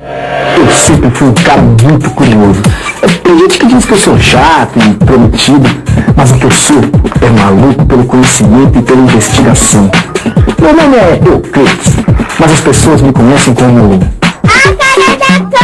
Eu sempre fui um cara muito curioso. Tem gente que diz que eu sou chato e prometido, mas o que eu sou é maluco pelo conhecimento e pela investigação. Meu nome é Euclides, mas as pessoas me conhecem como... A cara da câmera!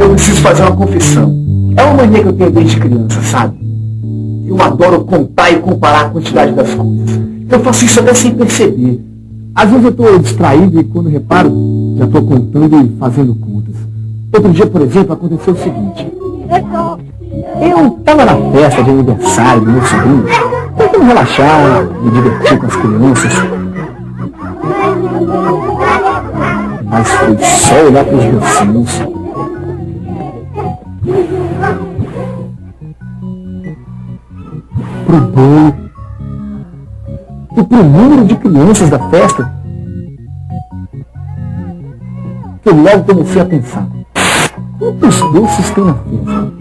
Eu preciso fazer uma confissão. É uma mania que eu tenho desde criança, sabe? Eu adoro contar e comparar a quantidade das coisas. Eu faço isso até sem perceber. Às vezes eu estou distraído e quando reparo, já estou contando e fazendo contas. Outro dia, por exemplo, aconteceu o seguinte. Eu estava na festa de aniversário do meu sobrinho, tentando relaxar, me divertir com as crianças. Mas foi só olhar para os docinhos. Pro bolo e pro número de crianças da festa, que eu logo comecei a pensar: quantos doces tem na festa?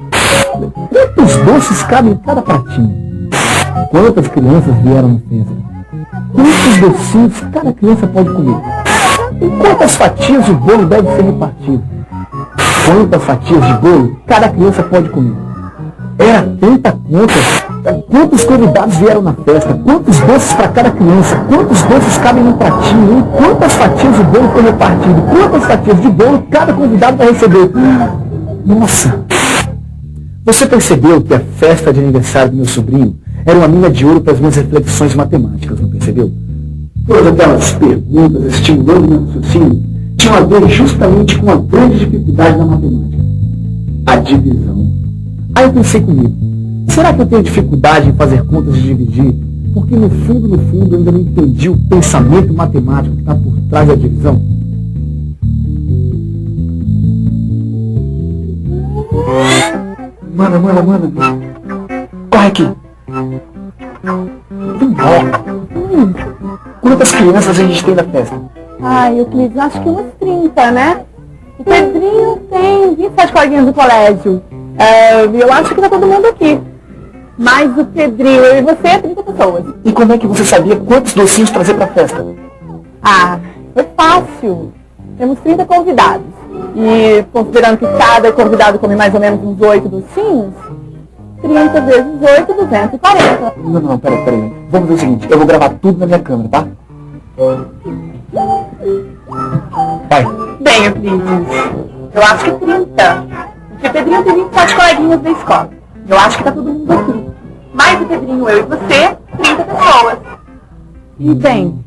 Quantos doces cabem em cada pratinho? Quantas crianças vieram na festa? Quantos docinhos cada criança pode comer? E quantas fatias o bolo deve ser repartido? Quantas fatias de bolo cada criança pode comer? Era tanta conta. Quantos convidados vieram na festa? Quantos doces para cada criança? Quantos doces cabem num pratinho? E quantas fatias de bolo foi repartido? Quantas fatias de bolo cada convidado vai receber? Nossa! Você percebeu que a festa de aniversário do meu sobrinho era uma mina de ouro para as minhas reflexões matemáticas, não percebeu? Todas aquelas perguntas estimulando meu raciocínio tinham a ver justamente com a grande dificuldade da matemática: a divisão. Aí eu pensei comigo: será que eu tenho dificuldade em fazer contas de dividir? Porque no fundo, eu ainda não entendi o pensamento matemático que está por trás da divisão. Mana, corre aqui. Vem logo. Quantas crianças a gente tem na festa? Ai, Euclides, acho que umas 30, né? O Pedrinho tem 27 coleguinhas do colégio. Eu acho que tá todo mundo aqui. Mas o Pedrinho, eu e você, 30 pessoas. E como é que você sabia quantos docinhos trazer pra festa? Ah, foi fácil. Temos 30 convidados. E considerando que cada convidado come mais ou menos uns 8 docinhos, 30 vezes 8, 240. Não, peraí. Vamos ver o seguinte, eu vou gravar tudo na minha câmera, tá? Vai. Bem, Euclides, eu acho que 30. Porque o Pedrinho tem 27 coleguinhas da escola. Eu acho que tá todo mundo aqui. Mais o Pedrinho, eu e você, 30 pessoas. E bem,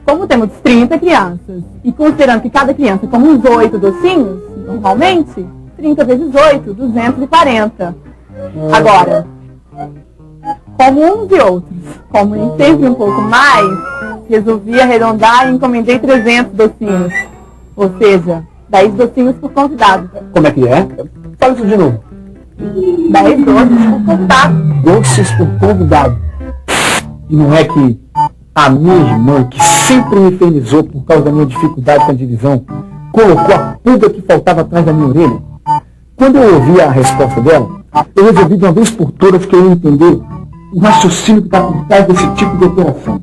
como temos 30 crianças, e considerando que cada criança come uns 8 docinhos, normalmente, 30 vezes 8, 240. Agora, como uns e outros, comem sempre um pouco mais, resolvi arredondar e encomendei 300 docinhos. Ou seja, 10 docinhos por convidado. Como é que é? Fala isso de novo. 10 doces por convidado. Doces por convidado. E não é que a minha irmã, que sempre me infernizou por causa da minha dificuldade com a divisão, colocou a pulga que faltava atrás da minha orelha? Quando eu ouvi a resposta dela, eu resolvi de uma vez por todas querer entender o raciocínio que está por trás desse tipo de operação.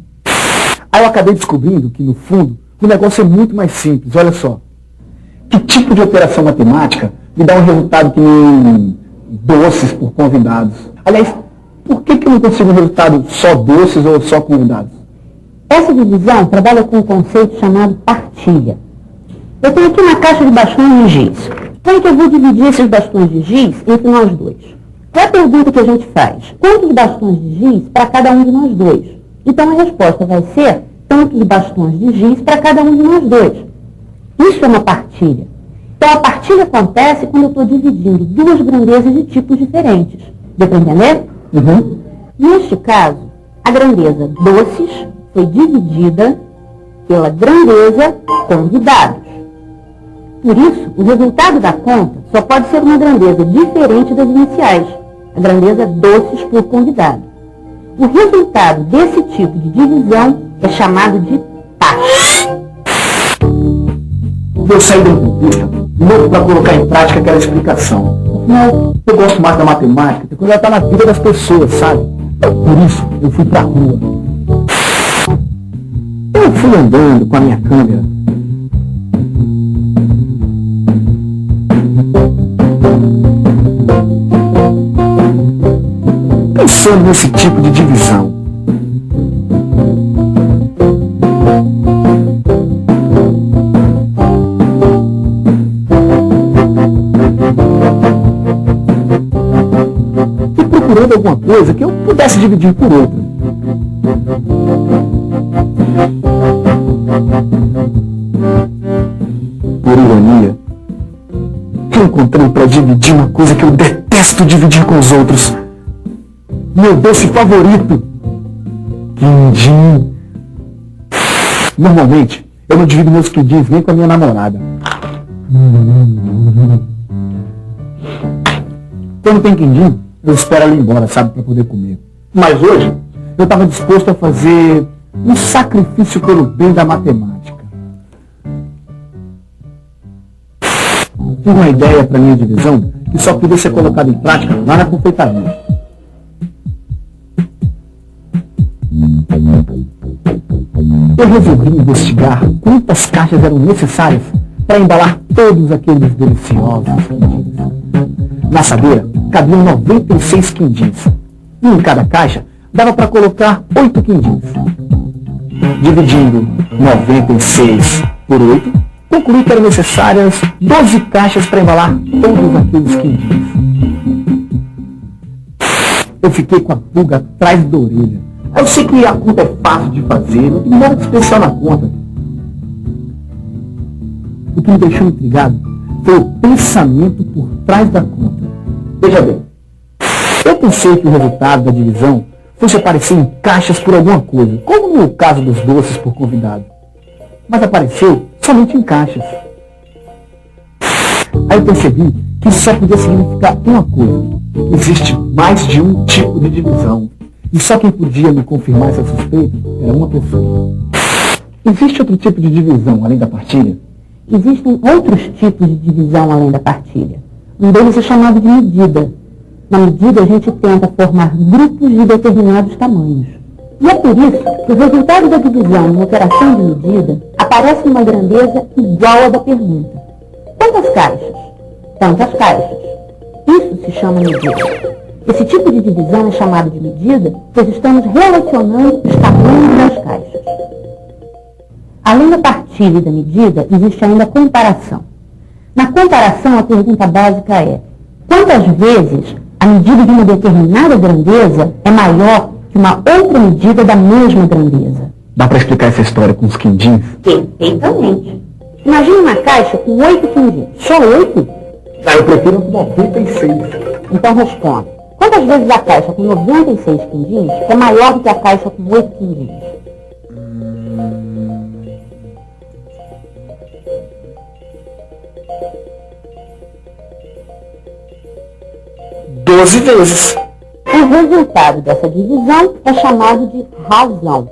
Aí eu acabei descobrindo que, no fundo, o negócio é muito mais simples. Olha só. Que tipo de operação matemática me dá um resultado que nem doces por convidados? Aliás, por que eu não consigo um resultado só doces ou só convidados? Essa divisão trabalha com um conceito chamado partilha. Eu tenho aqui uma caixa de bastões de giz. Como que eu vou dividir esses bastões de giz entre nós dois? Qual é a pergunta que a gente faz? Quantos bastões de giz para cada um de nós dois? Então a resposta vai ser tantos bastões de giz para cada um de nós dois. Isso é uma partilha. Então a partilha acontece quando eu estou dividindo duas grandezas de tipos diferentes. Deu para entender? Uhum. Neste caso, a grandeza doces foi dividida pela grandeza convidados. Por isso, o resultado da conta só pode ser uma grandeza diferente das iniciais, a grandeza doces por convidado. O resultado desse tipo de divisão é chamado de Eu saí da entrevista louco para colocar em prática aquela explicação. Afinal, eu gosto mais da matemática, que quando ela está na vida das pessoas, sabe? Por isso, eu fui pra rua. Eu fui andando com a minha câmera. Pensando nesse tipo de divisão. E procurando alguma coisa que eu pudesse dividir por outra. Por ironia, eu encontrei para dividir uma coisa que eu detesto dividir com os outros. Meu doce favorito, quindim. Normalmente, eu não divido meus quindins nem com a minha namorada. Quando tem quindim, eu espero ela ir embora, sabe, para poder comer. Mas hoje, eu estava disposto a fazer um sacrifício pelo bem da matemática. Tive uma ideia para minha divisão que só podia ser colocada em prática lá na confeitaria. Eu resolvi investigar quantas caixas eram necessárias para embalar todos aqueles deliciosos quindins. Na assadeira cabiam 96 quindins. E em cada caixa dava para colocar 8 quindins. Dividindo 96 por 8, concluí que eram necessárias 12 caixas para embalar todos aqueles quindins. Eu fiquei com a pulga atrás da orelha. Eu sei que a conta é fácil de fazer, não tem nada de especial na conta. O que me deixou intrigado foi o pensamento por trás da conta. Veja bem, eu pensei que o resultado da divisão fosse aparecer em caixas por alguma coisa, como no caso dos doces por convidado. Mas apareceu somente em caixas. Aí eu percebi que isso só podia significar uma coisa. Existe mais de um tipo de divisão. E só quem podia me confirmar essa suspeita era uma pessoa. Existe outro tipo de divisão além da partilha? Existem outros tipos de divisão além da partilha. Um deles é chamado de medida. Na medida, a gente tenta formar grupos de determinados tamanhos. E é por isso que o resultado da divisão numa operação de medida aparece numa grandeza igual à da pergunta. Quantas caixas? Tantas caixas. Isso se chama medida. Esse tipo de divisão é chamado de medida, pois estamos relacionando os tamanhos das caixas. Além da partilha e da medida, existe ainda a comparação. Na comparação, a pergunta básica é: quantas vezes a medida de uma determinada grandeza é maior que uma outra medida da mesma grandeza? Dá para explicar essa história com os quindins? Perfeitamente. Imagine uma caixa com 8 quindins. Só 8? Eu prefiro 96. Então responda. Quantas vezes a caixa com 96 quindins é maior do que a caixa com 8 quindins? 12 vezes. O resultado dessa divisão é chamado de razão.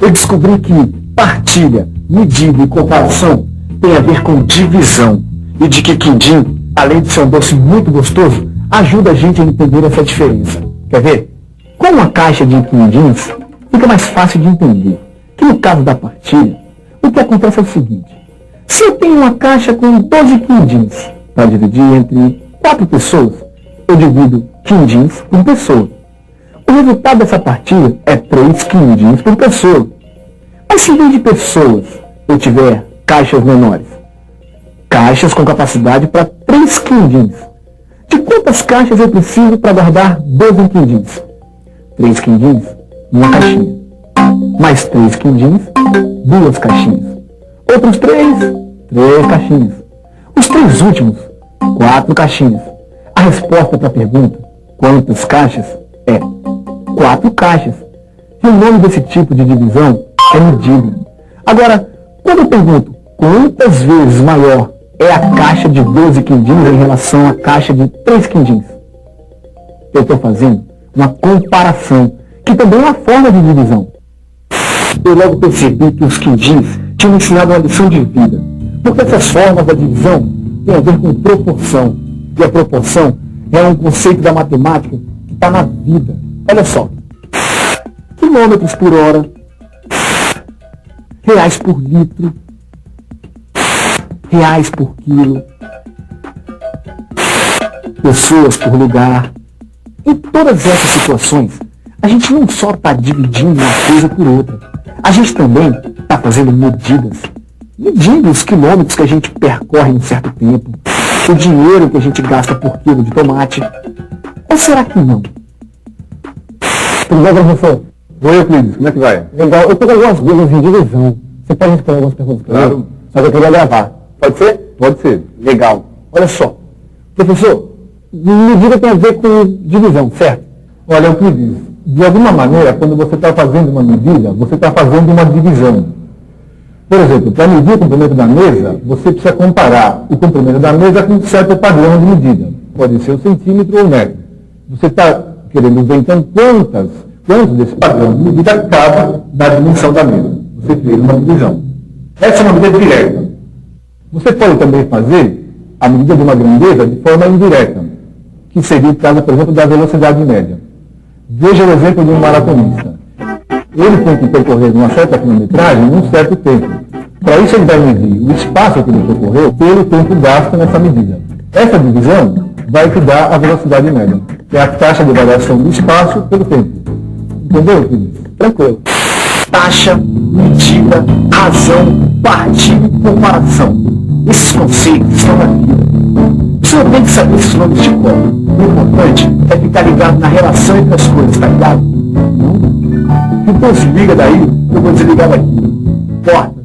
Eu descobri que partilha, medida e comparação tem a ver com divisão. E de que quindim, além de ser um doce muito gostoso, ajuda a gente a entender essa diferença. Quer ver? Com uma caixa de quindins, fica mais fácil de entender que no caso da partilha, o que acontece é o seguinte. Se eu tenho uma caixa com 12 quindins para dividir entre 4 pessoas, eu divido quindins por pessoa. O resultado dessa partilha é 3 quindins por pessoa. Mas se em vez de pessoas eu tiver caixas menores, caixas com capacidade para 3 quindins, de quantas caixas eu preciso para guardar 12 quindins? 3 quindins, uma caixinha. Mais 3 quindins, 2 caixinhas. Outros 3 caixinhas. Os 3 últimos, 4 caixinhas. A resposta para a pergunta, quantas caixas, é 4 caixas. E o nome desse tipo de divisão é medida. Agora, quando eu pergunto quantas vezes maior é a caixa de 12 quindins em relação à caixa de 3 quindins, eu estou fazendo uma comparação, que também é uma forma de divisão. Eu logo percebi que os quindins tinham me ensinado uma lição de vida, porque essas formas da divisão têm a ver com proporção, e a proporção é um conceito da matemática que está na vida. Olha só, quilômetros por hora, reais por litro, reais por quilo, pessoas por lugar. Em todas essas situações, a gente não só está dividindo uma coisa por outra, a gente também está fazendo medidas, medindo os quilômetros que a gente percorre em um certo tempo, o dinheiro que a gente gasta por quilo de tomate. Ou será que não? Tudo bem, professor? Oi, Euclides, como é que vai? Legal, eu estou com algumas dúvidas em divisão. Você pode responder algumas perguntas para Claro. mim? Só que eu queria gravar. Pode ser? Pode ser. Legal. Olha só. Professor, medida tem a ver com divisão, certo? Olha, Euclides, de alguma maneira, quando você está fazendo uma medida, você está fazendo uma divisão. Por exemplo, para medir o comprimento da mesa, você precisa comparar o comprimento da mesa com um certo padrão de medida. Pode ser o centímetro ou o metro. Você está querendo ver, então, quanto desse padrão de medida cabe na dimensão da mesa. Você fez uma divisão. Essa é uma medida direta. Você pode também fazer a medida de uma grandeza de forma indireta, que seria o caso, por exemplo, da velocidade média. Veja o exemplo de um maratonista. Ele tem que percorrer uma certa quilometragem em um certo tempo. Para isso ele vai medir o espaço que ele percorreu pelo tempo gasto nessa medida. Essa divisão vai te dar a velocidade média, que é a taxa de variação do espaço pelo tempo. Entendeu, Felipe? Tranquilo. Taxa, medida, razão, partilha e comparação. Esses conceitos estão na vida. Você não tem que saber esses nomes de cor. O importante é ficar ligado na relação entre as coisas, tá ligado? Não? Então se liga daí, eu vou desligar daqui. Corta.